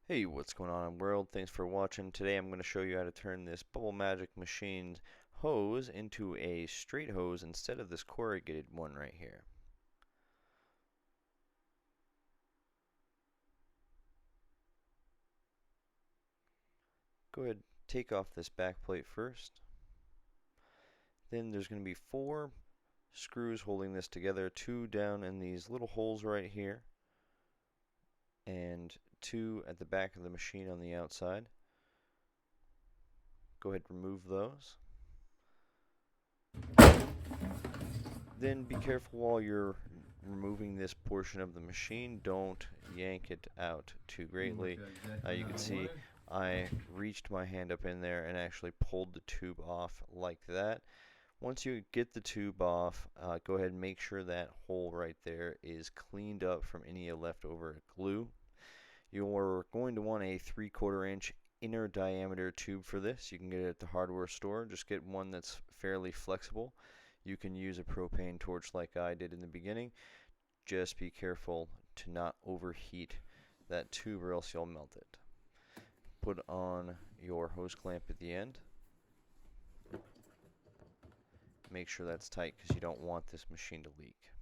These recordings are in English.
Hey, what's going on, world? Thanks for watching. Today I'm going to show you how to turn this Bubble Magic Machine's hose into a straight hose instead of this corrugated one right here. Go ahead, take off this back plate first. Then there's going to be 4 screws holding this together, 2 down in these little holes right here, and 2 at the back of the machine on the outside. Go ahead and remove those. Then be careful while you're removing this portion of the machine. Don't yank it out too greatly. You can see I reached my hand up in there and actually pulled the tube off like that. Once you get the tube off, go ahead and make sure that hole right there is cleaned up from any leftover glue. You're going to want a 3/4 inch inner diameter tube for this. You can get it at the hardware store. Just get one that's fairly flexible. You can use a propane torch like I did in the beginning. Just be careful to not overheat that tube or else you'll melt it. Put on your hose clamp at the end. Make sure that's tight because you don't want this machine to leak.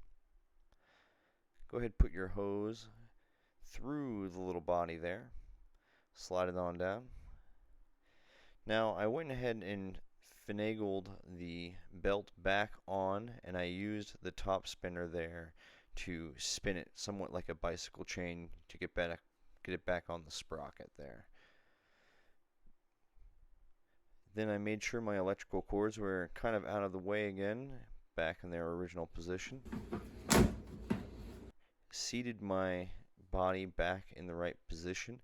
Go ahead and put your hose through the little body there. Slide it on down. Now I went ahead and finagled the belt back on, and I used the top spinner there to spin it somewhat like a bicycle chain to get it back on the sprocket there. Then I made sure my electrical cords were kind of out of the way again, back in their original position. Seated my body back in the right position.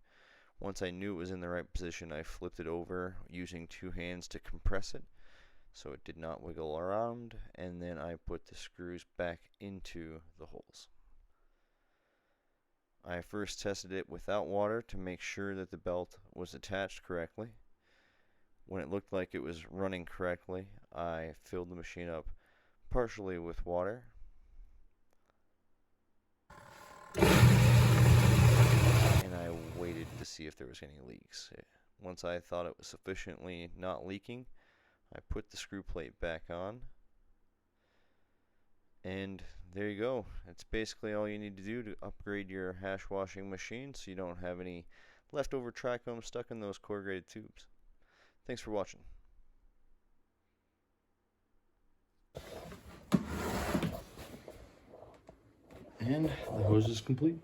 Once I knew it was in the right position, I flipped it over using 2 hands to compress it so it did not wiggle around, and then I put the screws back into the holes. I first tested it without water to make sure that the belt was attached correctly. When it looked like it was running correctly, I filled the machine up partially with water. And I waited to see if there was any leaks. Once I thought it was sufficiently not leaking, I put the screw plate back on, and there you go. That's basically all you need to do to upgrade your hash washing machine so you don't have any leftover trichomes stuck in those corrugated tubes. Thanks for watching. And the hose is complete.